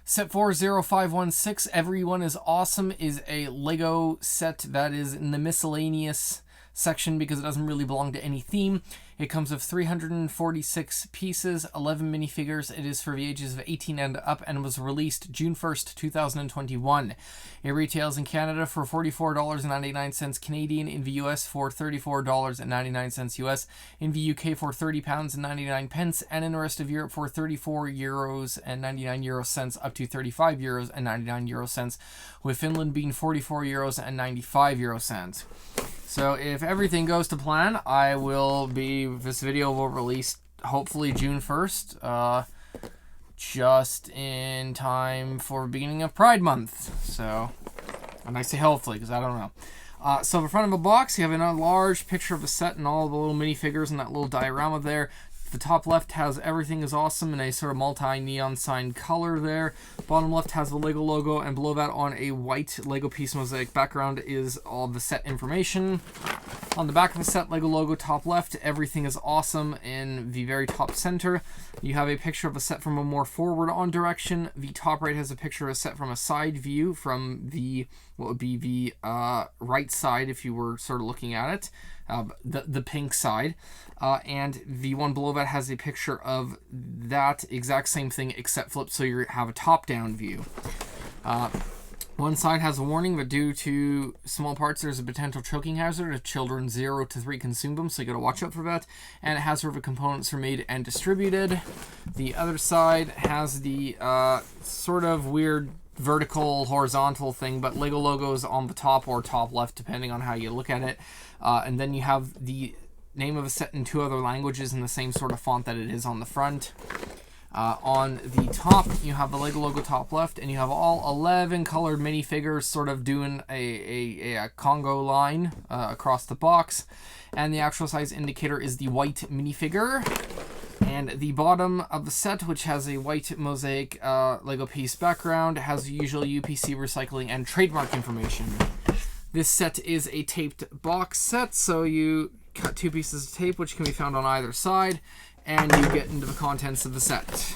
Set 40516, Everyone is Awesome, is a Lego set that is in the miscellaneous section because it doesn't really belong to any theme. It comes with 346 pieces, 11 minifigures. It is for the ages of 18 and up and was released June 1st, 2021. It retails in Canada for $44.99 Canadian, in the US for $34.99 US, in the UK for £30.99, and in the rest of Europe for €34.99 up to €35.99, with Finland being €44.95. So if everything goes to plan, this video will release hopefully June 1st, just in time for beginning of Pride Month. So, and I say hopefully because I don't know. So the front of the box, you have a large picture of the set and all the little minifigures and that little diorama there. The top left has Everything is Awesome in a sort of multi-neon sign color there. Bottom left has the Lego logo, and below that on a white Lego piece mosaic background is all the set information. On the back of the set, Lego logo top left, Everything is Awesome in the very top center. You have a picture of a set from a more forward on direction. The top right has a picture of a set from a side view from the, what would be the right side if you were sort of looking at it. The pink side, and the one below that has a picture of that exact same thing except flipped, so you have a top-down view. One side has a warning that due to small parts there's a potential choking hazard if children 0 to 3 consume them, so you gotta watch out for that. And it has where the components are made and distributed. The other side has the sort of weird vertical horizontal thing, but Lego logos on the top or top left depending on how you look at it, and then you have the name of a set in 2 other languages in the same sort of font that it is on the front. On the top you have the Lego logo top left, and you have all 11 colored minifigures sort of doing a Congo line across the box, and the actual size indicator is the white minifigure. And the bottom of the set, which has a white mosaic Lego piece background, has the usual UPC recycling and trademark information. This set is a taped box set, so you cut 2 pieces of tape, which can be found on either side, and you get into the contents of the set.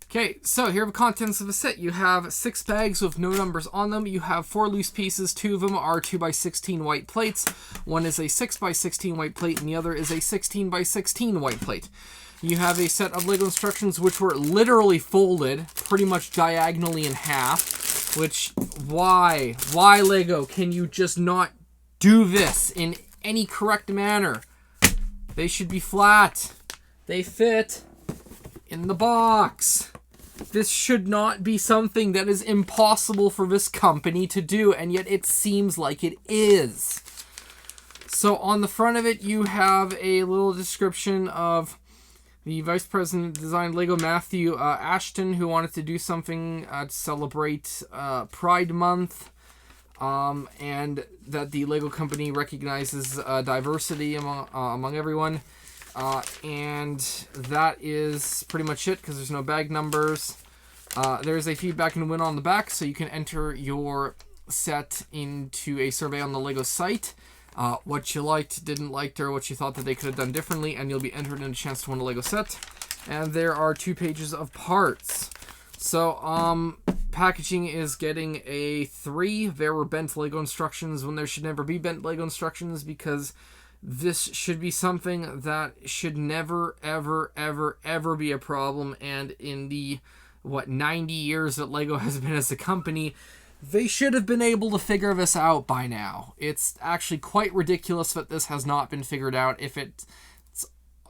Okay, so here are the contents of the set. You have 6 bags with no numbers on them. You have 4 loose pieces. 2 of them are 2x16 white plates. One is a 6x16 white plate, and the other is a 16x16 white plate. You have a set of Lego instructions which were literally folded pretty much diagonally in half, which, why Lego? Can you just not do this in any correct manner? They should be flat. They fit in the box. This should not be something that is impossible for this company to do, and yet it seems like it is. So on the front of it, you have a little description of the Vice President designed Lego, Matthew Ashton, who wanted to do something to celebrate Pride Month, and that the Lego company recognizes diversity among everyone. And that is pretty much it, because there's no bag numbers. There's a feedback and win on the back, so you can enter your set into a survey on the Lego site. What you liked, didn't like, or what you thought that they could have done differently, and you'll be entered in a chance to win a Lego set. And there are 2 pages of parts. So, packaging is getting a 3. There were bent Lego instructions when there should never be bent Lego instructions, because this should be something that should never, ever, ever, ever be a problem. And in the, 90 years that Lego has been as a company, they should have been able to figure this out by now. It's actually quite ridiculous that this has not been figured out. If it's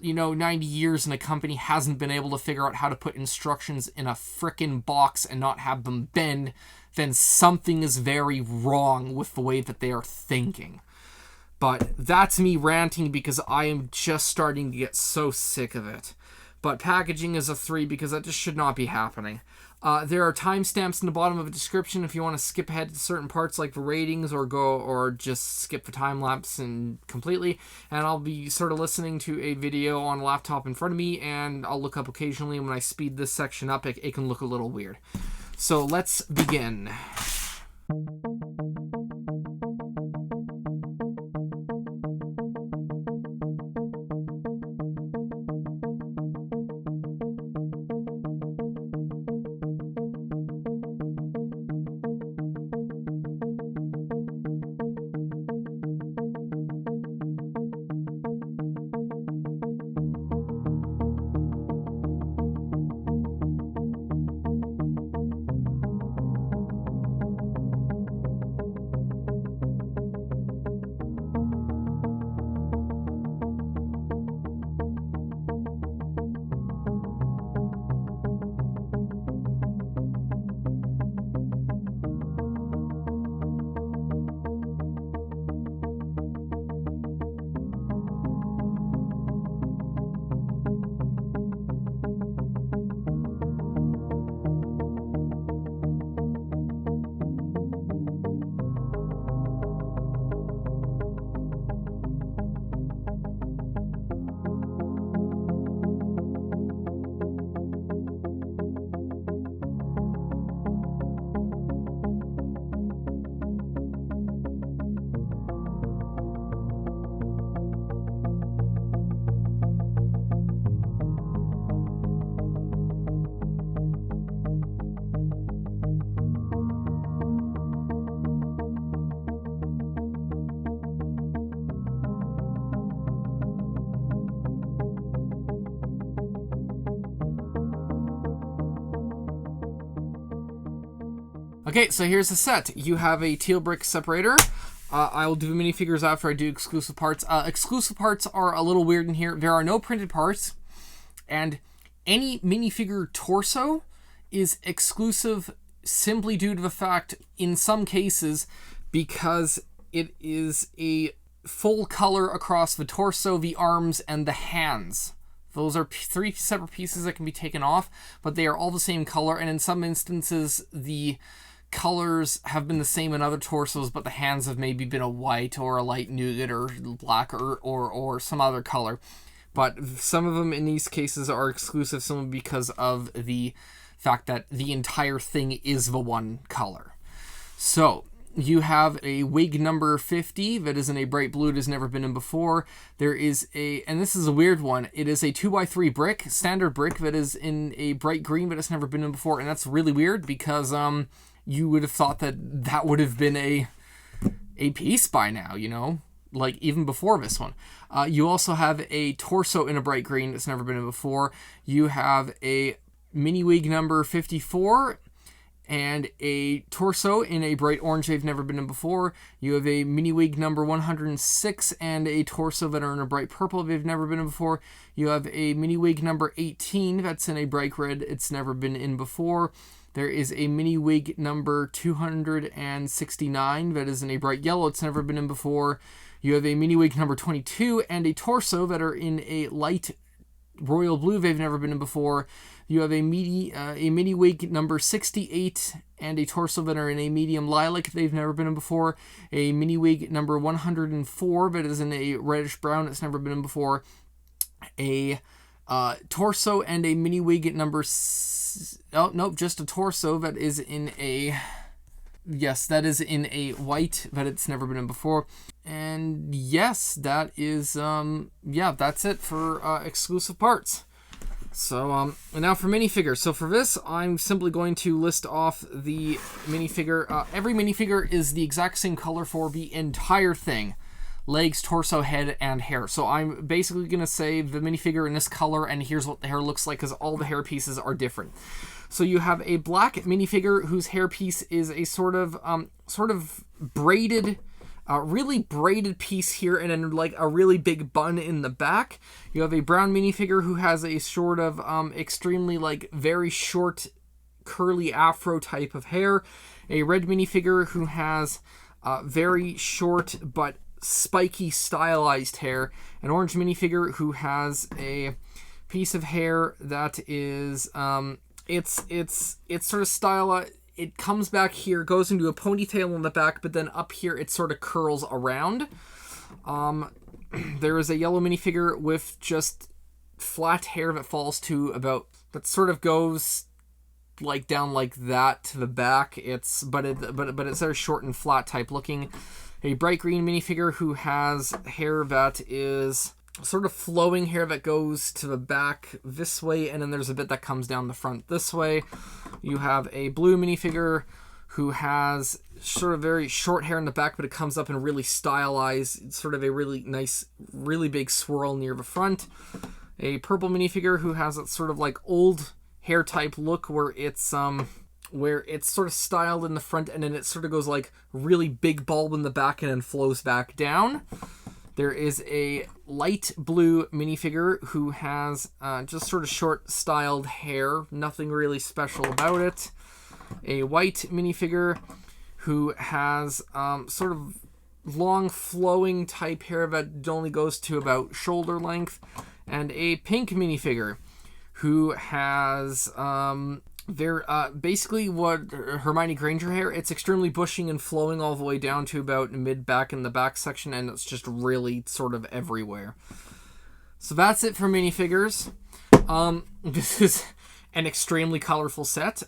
90 years and a company hasn't been able to figure out how to put instructions in a frickin' box and not have them bend, then something is very wrong with the way that they are thinking. But that's me ranting because I am just starting to get so sick of it. But packaging is a 3 because that just should not be happening. There are timestamps in the bottom of the description if you want to skip ahead to certain parts like the ratings or just skip the time lapse and completely. And I'll be sort of listening to a video on a laptop in front of me, and I'll look up occasionally, and when I speed this section up, it can look a little weird. So let's begin. Okay, so here's the set. You have a teal brick separator. I will do minifigures after I do exclusive parts. Exclusive parts are a little weird in here. There are no printed parts, and any minifigure torso is exclusive simply due to the fact, in some cases, because it is a full color across the torso, the arms, and the hands. Those are three separate pieces that can be taken off, but they are all the same color, and in some instances, the colors have been the same in other torsos, but the hands have maybe been a white or a light nougat or black or some other color. But some of them in these cases are exclusive simply because of the fact that the entire thing is the one color. So you have a wig number 50 that is in a bright blue. It has never been in before. There is and this is a weird one, it is a 2x3 brick, standard brick, that is in a bright green, but it's never been in before. And that's really weird because you would have thought that would have been a piece by now, you know, like even before this one. You also have a torso in a bright green that's never been in before. You have a mini wig number 54 and a torso in a bright orange they've never been in before. You have a mini wig number 106 and a torso that are in a bright purple they've never been in before. You have a mini wig number 18 that's in a bright red it's never been in before. There is a mini wig number 269 that is in a bright yellow it's never been in before. You have a mini wig number 22 and a torso that are in a light royal blue they've never been in before. You have a mini wig number 68 and a torso that are in a medium lilac they've never been in before. A mini wig number 104 that is in a reddish brown it's never been in before. A torso and a mini wig number just a torso that is in a white that it's never been in before. And yes, that is that's it for exclusive parts. So and now for minifigures. So for this, I'm simply going to list off the minifigure. Every minifigure is the exact same color for the entire thing: legs, torso, head, and hair. So I'm basically going to say the minifigure in this color, and here's what the hair looks like, because all the hair pieces are different. So you have a black minifigure whose hairpiece is a sort of braided, really braided piece here, and then like a really big bun in the back. You have a brown minifigure who has a sort of extremely like very short, curly afro type of hair. A red minifigure who has very short but spiky stylized hair. An orange minifigure who has a piece of hair that is it's sort of stylized. It comes back here, goes into a ponytail in the back, but then up here it sort of curls around. There is a yellow minifigure with just flat hair that falls to about, that sort of goes like down like that to the back. It's very short and flat type looking. A bright green minifigure who has hair that is sort of flowing hair that goes to the back this way, and then there's a bit that comes down the front this way. You have a blue minifigure who has sort of very short hair in the back, but it comes up in really stylized, sort of a really nice, really big swirl near the front. A purple minifigure who has that sort of like old hair type look where it's sort of styled in the front, and then it sort of goes like really big bulb in the back and then flows back down. There is a light blue minifigure who has just sort of short styled hair, nothing really special about it. A white minifigure who has sort of long flowing type hair that only goes to about shoulder length. And a pink minifigure who has basically what Hermione Granger hair. It's extremely bushing and flowing all the way down to about mid back in the back section, and it's just really sort of everywhere. So that's it for minifigures. This is an extremely colorful set.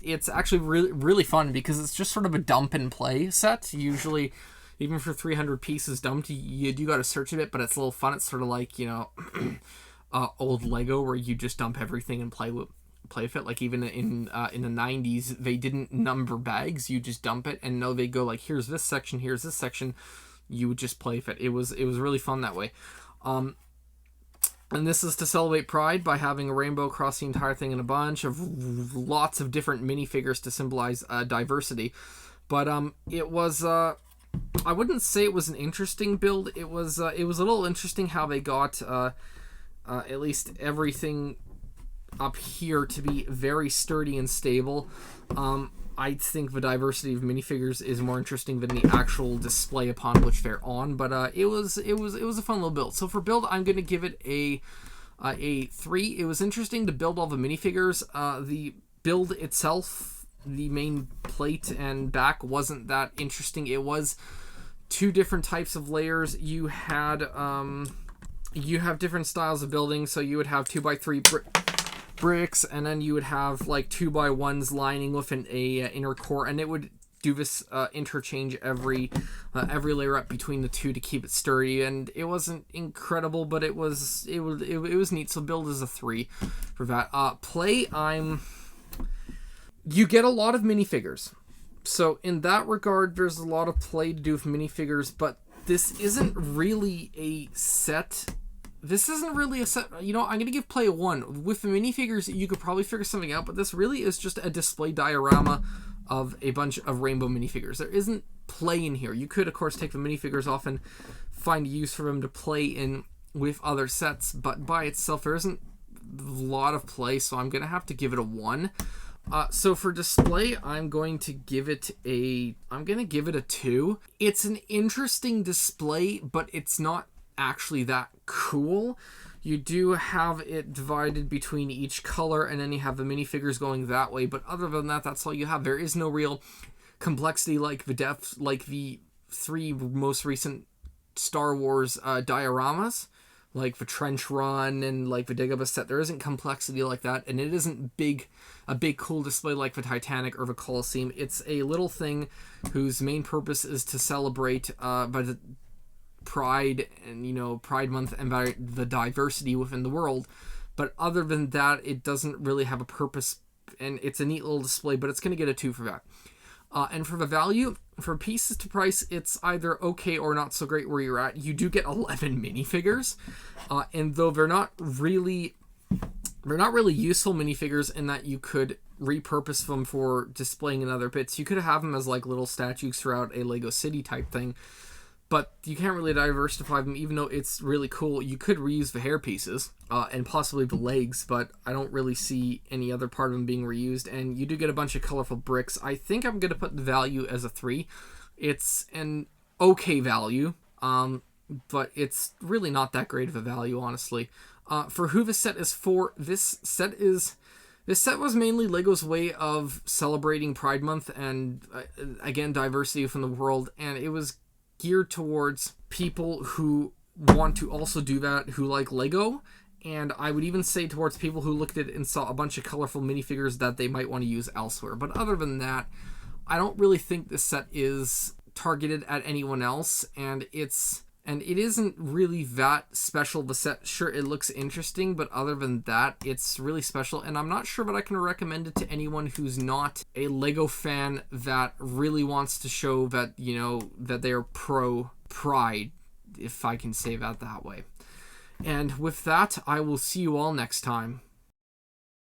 It's actually really, really fun because it's just sort of a dump and play set. Usually, even for 300 pieces dumped, you do got to search a bit, but it's a little fun. It's sort of like, you know, old Lego where you just dump everything and play with it. Like even in the 90s, they didn't number bags. You just dump it, and no, they go like, here's this section, here's this section. You would just play with it. It was really fun that way. And this is to celebrate Pride by having a rainbow across the entire thing and a bunch of lots of different minifigures to symbolize diversity. But it was I wouldn't say it was an interesting build. It was a little interesting how they got at least everything up here to be very sturdy and stable. I think the diversity of minifigures is more interesting than the actual display upon which they're on. But it was a fun little build. So for build, I'm going to give it a 3. It was interesting to build all the minifigures. The build itself, the main plate and back, wasn't that interesting. It was 2 different types of layers. You had you have different styles of building. So you would have 2x3 bricks, and then you would have like 2x1s lining with an inner core, and it would do this interchange every layer up between the 2 to keep it sturdy. And it wasn't incredible, but it was neat. So build is a 3 for that. Play, you get a lot of minifigures, so in that regard there's a lot of play to do with minifigures, but this isn't really a set. This isn't really a set. I'm going to give play a 1. With the minifigures, you could probably figure something out, but this really is just a display diorama of a bunch of rainbow minifigures. There isn't play in here. You could, of course, take the minifigures off and find a use for them to play in with other sets, but by itself, there isn't a lot of play, so I'm going to have to give it a 1. So for display, I'm going to give it a 2. It's an interesting display, but it's not actually that cool. You do have it divided between each color, and then you have the minifigures going that way, but other than that, that's all you have. There is no real complexity like the depth, like the 3 most recent Star Wars dioramas, like the Trench Run and like the Dagobah set. There isn't complexity like that, and it isn't a big cool display like the Titanic or the Colosseum. It's a little thing whose main purpose is to celebrate by the Pride and Pride Month and by the diversity within the world. But other than that, it doesn't really have a purpose, and it's a neat little display, but it's going to get a 2 for that. And for the value, for pieces to price, it's either okay or not so great where you're at. You do get 11 minifigures, and though they're not really useful minifigures in that you could repurpose them for displaying in other bits. You could have them as like little statues throughout a Lego City type thing, but you can't really diversify them, even though it's really cool. You could reuse the hair pieces and possibly the legs, but I don't really see any other part of them being reused. And you do get a bunch of colorful bricks. I think I'm going to put the value as a 3. It's an okay value, but it's really not that great of a value, honestly. For who this set is for, this set was mainly Lego's way of celebrating Pride Month and, again, diversity from the world, and it was geared towards people who want to also do that, who like Lego, and I would even say towards people who looked at it and saw a bunch of colorful minifigures that they might want to use elsewhere. But other than that, I don't really think this set is targeted at anyone else, and it isn't really that special. The set, sure, it looks interesting, but other than that, it's really special, and I'm not sure that I can recommend it to anyone who's not a Lego fan that really wants to show that, that they're pro-Pride, if I can say that way. And with that, I will see you all next time.